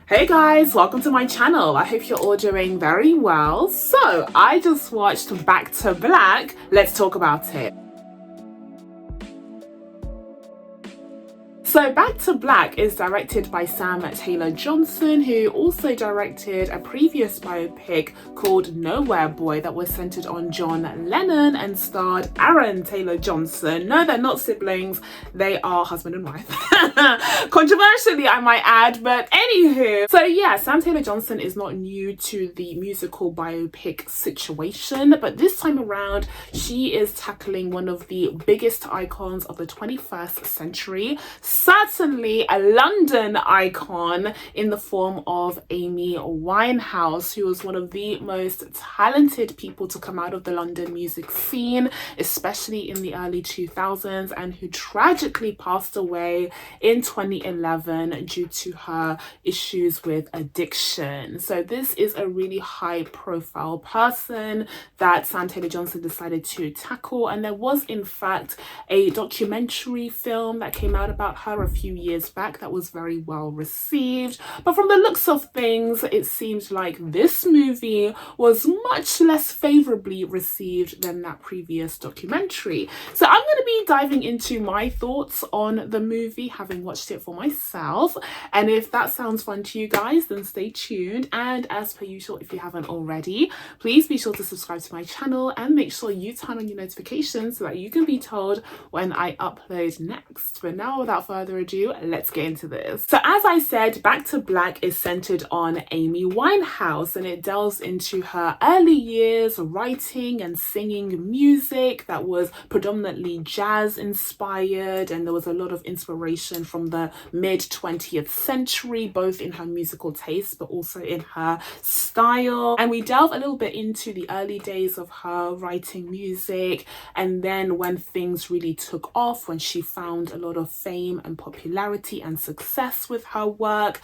Hey guys, welcome to my channel. I hope you're all doing very well. So I just watched Back to Black. Let's talk about it. So Back to Black is directed by Sam Taylor Johnson, who also directed a previous biopic called Nowhere Boy that was centered on John Lennon and starred Aaron Taylor Johnson. No, they're not siblings, they are husband and wife. Controversially, I might add, but anywho. So yeah, Sam Taylor Johnson is not new to the musical biopic situation, but this time around, she is tackling one of the biggest icons of the 21st century. Certainly a London icon in the form of Amy Winehouse, who was one of the most talented people to come out of the London music scene, especially in the early 2000s, and who tragically passed away in 2011 due to her issues with addiction. So this is a really high profile person that Sam Taylor Johnson decided to tackle, and there was in fact a documentary film that came out about her a few years back that was very well received, but from the looks of things it seems like this movie was much less favorably received than that previous documentary. So I'm going to be diving into my thoughts on the movie, having watched it for myself, and if that sounds fun to you guys, then stay tuned. And as per usual, if you haven't already, please be sure to subscribe to my channel and make sure you turn on your notifications so that you can be told when I upload next. But now, without further ado, let's get into this. So as I said, Back to Black is centered on Amy Winehouse, and it delves into her early years writing and singing music that was predominantly jazz inspired, and there was a lot of inspiration from the mid 20th century, both in her musical taste but also in her style. And we delve a little bit into the early days of her writing music, and then when things really took off, when she found a lot of fame and popularity and success with her work,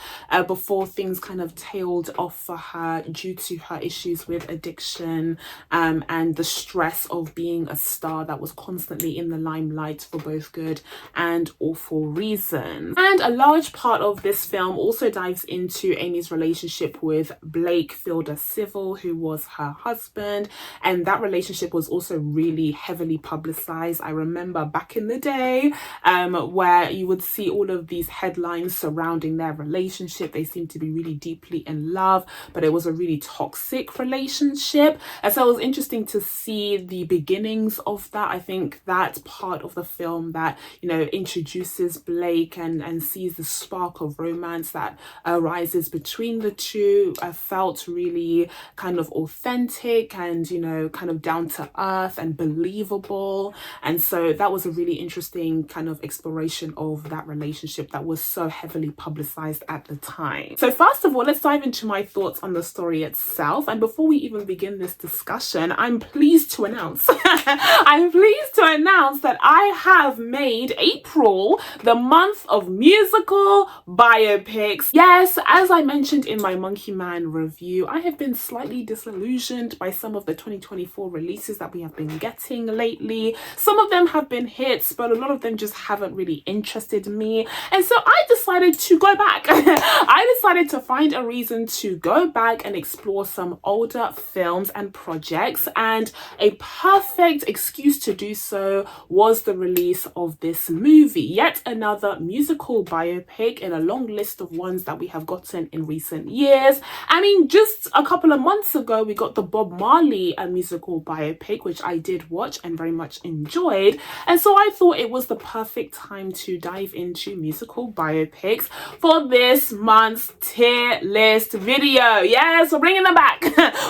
before things kind of tailed off for her due to her issues with addiction, and the stress of being a star that was constantly in the limelight for both good and awful reasons. And a large part of this film also dives into Amy's relationship with Blake Fielder Civil, who was her husband, and that relationship was also really heavily publicized. I remember back in the day where you would see all of these headlines surrounding their relationship. They seemed to be really deeply in love, but it was a really toxic relationship. And so it was interesting to see the beginnings of that. I think that part of the film that, you know, introduces Blake and sees the spark of romance that arises between the two felt really kind of authentic and, you know, kind of down to earth and believable. And so that was a really interesting kind of exploration of that relationship that was so heavily publicized at the time. So first of all, let's dive into my thoughts on the story itself. And before we even begin this discussion, I'm pleased to announce that I have made April the month of musical biopics. Yes, as I mentioned in my Monkey Man review, I have been slightly disillusioned by some of the 2024 releases that we have been getting lately. Some of them have been hits, but a lot of them just haven't really interested me. And so I decided to go back. I decided to find a reason to go back and explore some older films and projects, and a perfect excuse to do so was the release of this movie, yet another musical biopic in a long list of ones that we have gotten in recent years. I mean, just a couple of months ago, we got the Bob Marley musical biopic, which I did watch and very much enjoyed. And so I thought it was the perfect time to dive into musical biopics for this month's tier list video. Yes, we're bringing them back.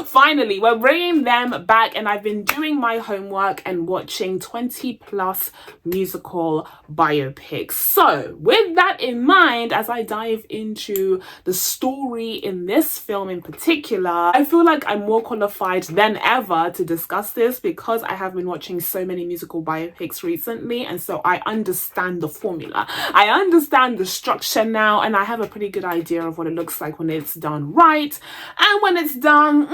Finally, we're bringing them back, and I've been doing my homework and watching 20 plus musical biopics. So with that in mind, as I dive into the story in this film in particular, I feel like I'm more qualified than ever to discuss this because I have been watching so many musical biopics recently, and so I understand the formula. I understand the structure now, and I have a pretty good idea of what it looks like when it's done right and when it's done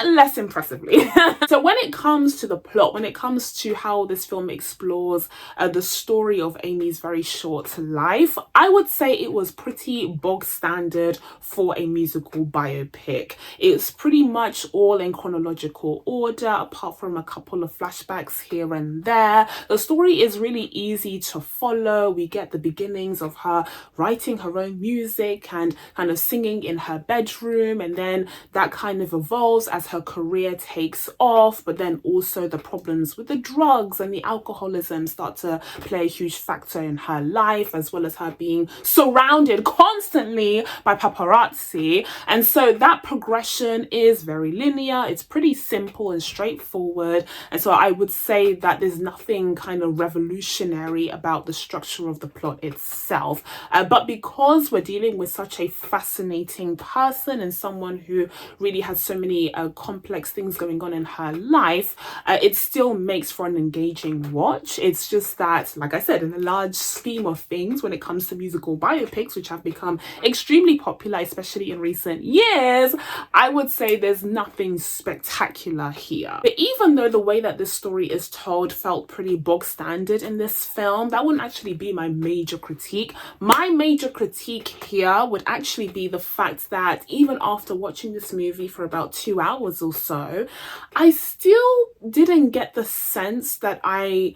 less impressively. So when it comes to the plot, when it comes to how this film explores the story of Amy's very short life, I would say it was pretty bog standard for a musical biopic. It's pretty much all in chronological order, apart from a couple of flashbacks here and there. The story is really easy to follow. We get the beginnings of her writing her own music and kind of singing in her bedroom, and then that kind of evolves as her career takes off, but then also the problems with the drugs and the alcoholism start to play a huge factor in her life, as well as her being surrounded constantly by paparazzi. And so that progression is very linear, it's pretty simple and straightforward, and so I would say that there's nothing kind of revolutionary about the structure of the plot itself. But because we're dealing with such a fascinating person and someone who really has so many complex things going on in her life, it still makes for an engaging watch. It's just that, like I said, in the large scheme of things, when it comes to musical biopics, which have become extremely popular, especially in recent years, I would say there's nothing spectacular here. But even though the way that this story is told felt pretty bog standard in this film, that wouldn't actually be my major critique. My major critique here would actually be the fact that even after watching this movie for about 2 hours or so, I still didn't get the sense that I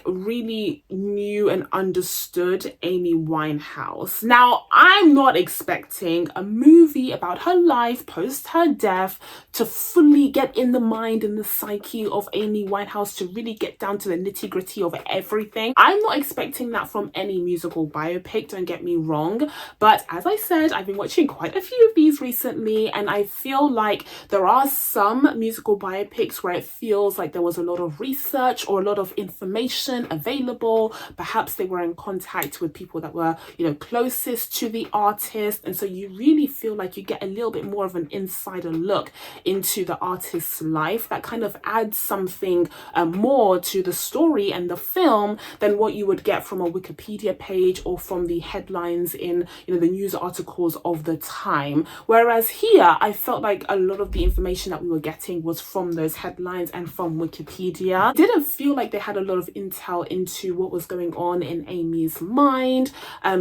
really knew and understood Amy Winehouse. Now, I'm not expecting a movie about her life post her death to fully get in the mind and the psyche of Amy Winehouse, to really get down to the nitty-gritty of everything. I'm not expecting that from any musical biopic, don't get me wrong, but as I said, I've been watching quite a few of these recently, and I feel like there are some musical biopics where it feels like there was a lot of research or a lot of information available. Perhaps they were in contact with people that were, closest to the artist, and so you really feel like you get a little bit more of an insider look into the artist's life that kind of adds something more to the story and the film than what you would get from a Wikipedia page or from the headlines in the news articles of the time. Whereas here, I felt like a lot of the information that we were getting was from those headlines and from Wikipedia. It didn't feel like they had a lot of intel into what was going on in Amy's mind,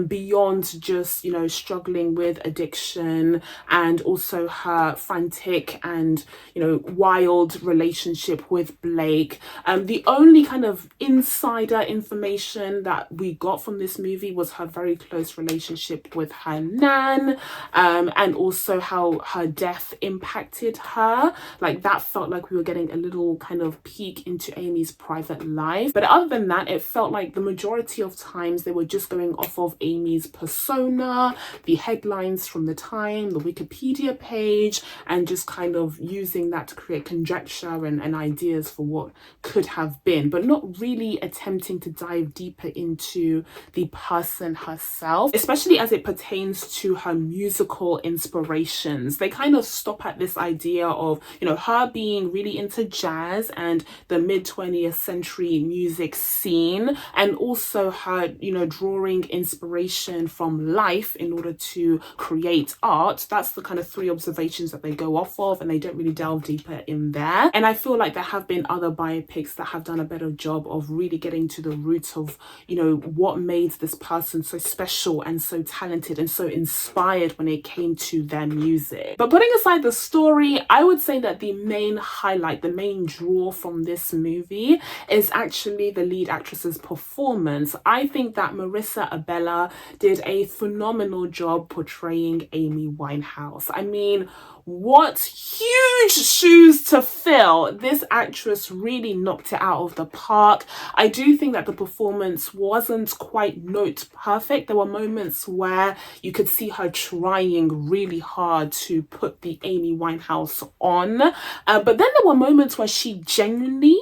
beyond just struggling with addiction and also her frantic and wild relationship with Blake. The only kind of insider information that we got from this movie was her very close relationship with her nan, and also how her death impacted her. Like, that felt like we were getting a little kind of peek into Amy's private life. But other than that, it felt like the majority of times they were just going off of Amy's persona, the headlines from the time, the Wikipedia page, and just kind of using that to create conjecture and ideas for what could have been, but not really attempting to dive deeper into the person herself, especially as it pertains to her musical inspirations. They kind of stop at this idea of, her being really into jazz and the mid-20th century music scene, and also her, drawing inspiration from life in order to create art. That's the kind of three observations that they go off of, and they don't really delve deeper in there. And I feel like there have been other biopics that have done a better job of really getting to the roots of, what made this person so special and so talented and so inspired when it came to their music. But putting aside the story, I would say that the main highlight, the main draw from this movie is actually the lead actress's performance. I think that Merisa Abela did a phenomenal job portraying Amy Winehouse. I mean, what huge shoes to fill. This actress really knocked it out of the park. I do think that the performance wasn't quite note perfect. There were moments where you could see her trying really hard to put the Amy Winehouse on. But then there were moments where she genuinely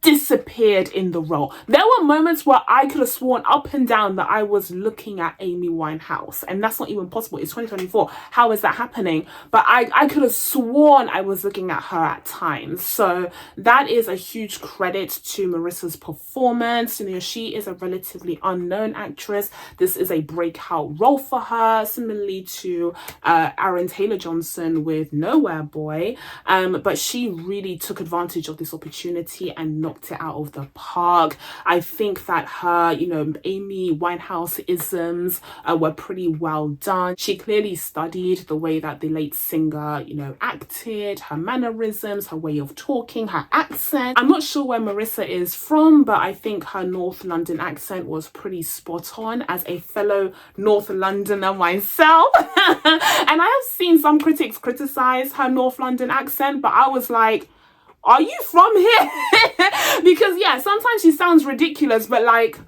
disappeared in the role. There were moments where I could have sworn up and down that I was looking at Amy Winehouse, and that's not even possible. It's 2024. How is that happening? But I could have sworn I was looking at her at times. So that is a huge credit to Merisa's performance. You know, she is a relatively unknown actress. This is a breakout role for her, similarly to Aaron Taylor-Johnson with Nowhere Boy. But she really took advantage of this opportunity and knocked it out of the park. I think that her, you know, Amy Winehouse isms were pretty well done. She clearly studied the way that the late singer, you know, acted, her mannerisms, her way of talking, her accent. I'm not sure where Merisa is from, but I think her North London accent was pretty spot on as a fellow North Londoner myself. And I have seen some critics criticize her North London accent, but I was like, are you from here? Because yeah, sometimes she sounds ridiculous, but like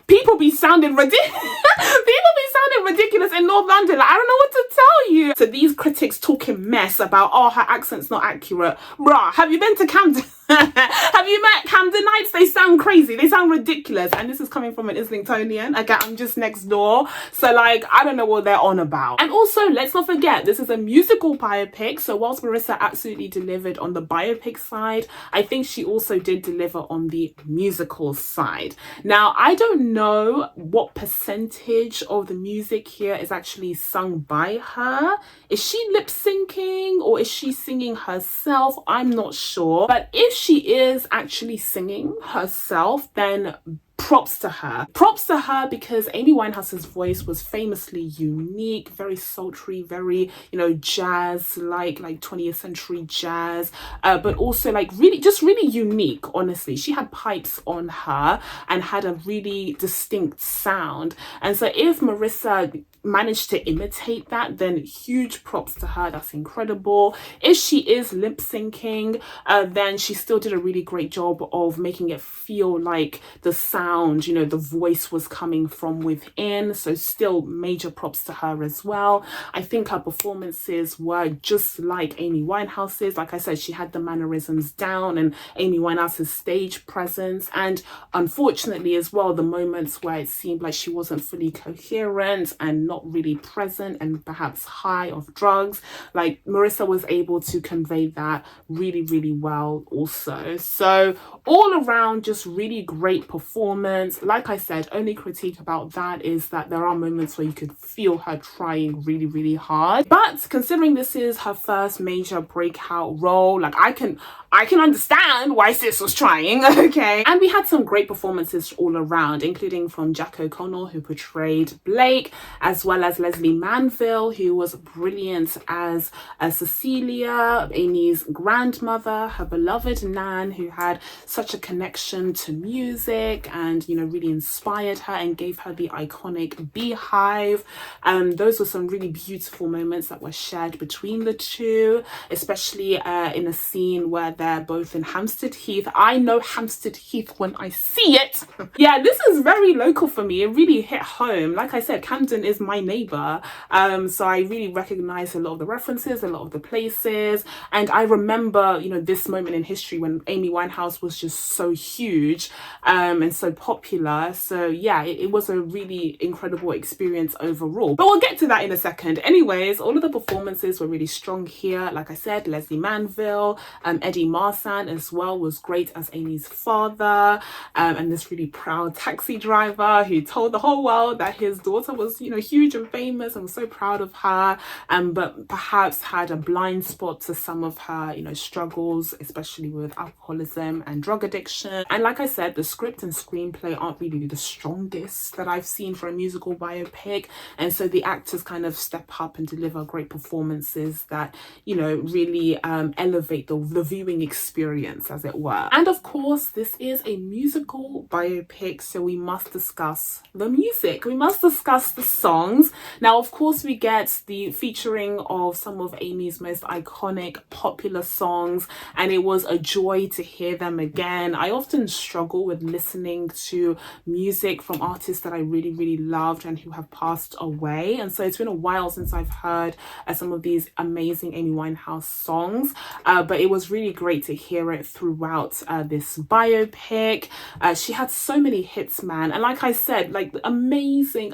people be sounding ridiculous. People be sounding ridiculous in North London. Like, I don't know what to tell you. So these critics talking mess about, oh, her accent's not accurate. Bruh, have you been to Camden? Have you met Camdenites? They sound crazy. They sound ridiculous. And this is coming from an Islingtonian. Okay, I'm just next door. So like, I don't know what they're on about. And also, let's not forget, this is a musical biopic. So whilst Merisa absolutely delivered on the biopic side, I think she also did deliver on the musical side. Now, I don't know what percentage of the music here is actually sung by her. Is she lip syncing or is she singing herself? I'm not sure. But if she is actually singing herself, then props to her. Props to her because Amy Winehouse's voice was famously unique, very sultry, very, you know, jazz, like 20th century jazz, but also like really unique, honestly. She had pipes on her and had a really distinct sound. And so if Merisa managed to imitate that, then huge props to her. That's incredible. If she is lip syncing, then she still did a really great job of making it feel like the sound, you know, the voice was coming from within. So still major props to her as well. I think her performances were just like Amy Winehouse's. Like I said, she had the mannerisms down, and Amy Winehouse's stage presence, and unfortunately as well, the moments where it seemed like she wasn't fully coherent and not really present and perhaps high of drugs, like Merisa was able to convey that really well also. So all around, just really great performance. Like I said, only critique about that is that there are moments where you could feel her trying really hard. But considering this is her first major breakout role, like I can understand why sis was trying, okay? And we had some great performances all around, including from Jack O'Connell, who portrayed Blake, as well as Leslie Manville, who was brilliant as Cecilia, Amy's grandmother, her beloved Nan, who had such a connection to music and, you know, really inspired her and gave her the iconic beehive. Those were some really beautiful moments that were shared between the two, especially in a scene where they're both in Hampstead Heath. I know Hampstead Heath when I see it. Yeah, this is very local for me. It really hit home. Like I said, Camden is my neighbor, so I really recognize a lot of the references, a lot of the places, and I remember, you know, this moment in history when Amy Winehouse was just so huge and so popular. So yeah, it was a really incredible experience overall, but we'll get to that in a second. Anyways, all of the performances were really strong here. Like I said, Leslie Manville, Eddie Marsan as well was great as Amy's father, and this really proud taxi driver who told the whole world that his daughter was, you know, huge and famous and was so proud of her, but perhaps had a blind spot to some of her, you know, struggles, especially with alcoholism and drug addiction. And like I said, the script and screenplay aren't really the strongest that I've seen for a musical biopic, and so the actors kind of step up and deliver great performances that, you know, really elevate the viewing experience, as it were. And of course, this is a musical biopic, so we must discuss the music. We must discuss the song. songs. Now, of course, we get the featuring of some of Amy's most iconic popular songs, and it was a joy to hear them again. I often struggle with listening to music from artists that I really loved and who have passed away, and so it's been a while since I've heard some of these amazing Amy Winehouse songs, but it was really great to hear it throughout this biopic. She had so many hits, man, and like I said, like amazing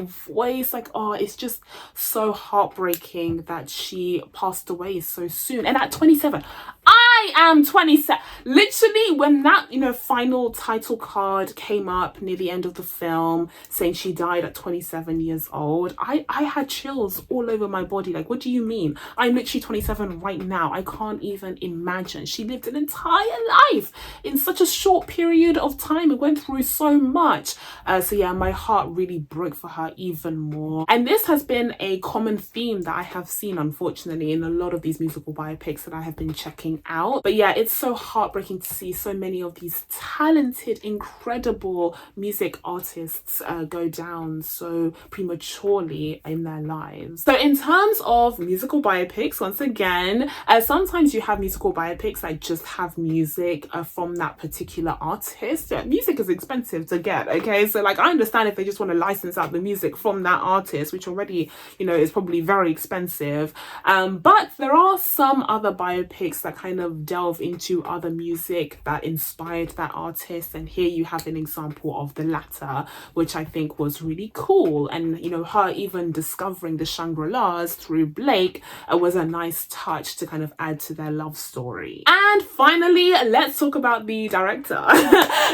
voice. Like, oh, it's just so heartbreaking that she passed away so soon, and at 27. I am 27. Literally, when that, final title card came up near the end of the film saying she died at 27 years old, I had chills all over my body. Like, what do you mean? I'm literally 27 right now. I can't even imagine. She lived an entire life in such a short period of time and went through so much. So yeah, my heart really broke for her even more. And this has been a common theme that I have seen, unfortunately, in a lot of these musical biopics that I have been checking out. But yeah, it's so heartbreaking to see so many of these talented, incredible music artists go down so prematurely in their lives. So in terms of musical biopics, once again, sometimes you have musical biopics that just have music from that particular artist. Yeah, music is expensive to get, okay? So like, I understand if they just want to license out the music from that artist, which already, is probably very expensive. But there are some other biopics that kind of delve into other music that inspired that artist, and here you have an example of the latter, which I think was really cool. And her even discovering the Shangri-Las through Blake was a nice touch to kind of add to their love story. And finally, let's talk about the director.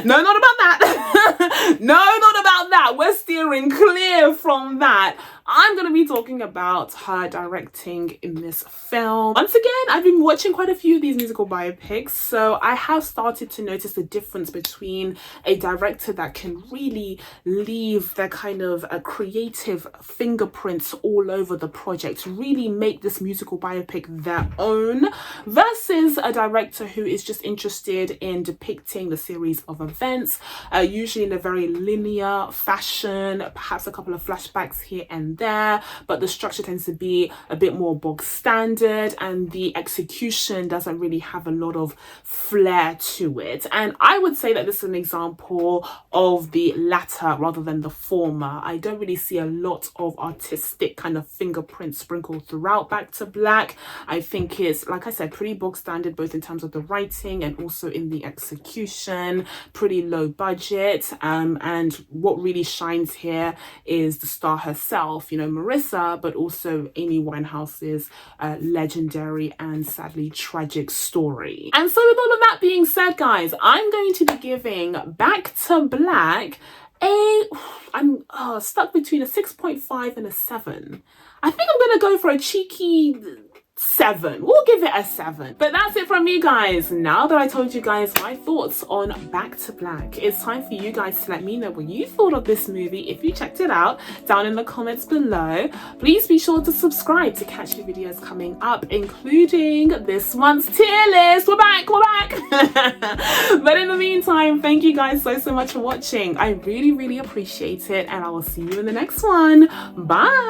No, not about that. No, not about that. We're steering clear from that. I'm going to be talking about her directing in this film. Once again, I've been watching quite a few of these musical biopics, so I have started to notice the difference between a director that can really leave their kind of creative fingerprints all over the project, really make this musical biopic their own, versus a director who is just interested in depicting the series of events, usually in a very linear fashion, perhaps a couple of flashbacks here and there, but the structure tends to be a bit more bog standard and the execution doesn't really have a lot of flair to it. And I would say that this is an example of the latter rather than the former. I don't really see a lot of artistic kind of fingerprints sprinkled throughout Back to Black. I think it's, like I said, pretty bog standard, both in terms of the writing and also in the execution, pretty low budget. And what really shines here is the star herself, Merisa, but also Amy Winehouse's legendary and sadly tragic story. And so with all of that being said, guys, I'm going to be giving Back to Black I'm stuck between a 6.5 and a 7. I think I'm gonna go for a cheeky 7. We'll give it a 7. But that's it from me, guys. Now that I told you guys my thoughts on Back to Black, it's time for you guys to let me know what you thought of this movie if you checked it out down in the comments below. Please be sure to subscribe to catch new videos coming up, including this month's tier list. We're back. But in the meantime, thank you guys so much for watching. I really appreciate it, and I will see you in the next one. Bye.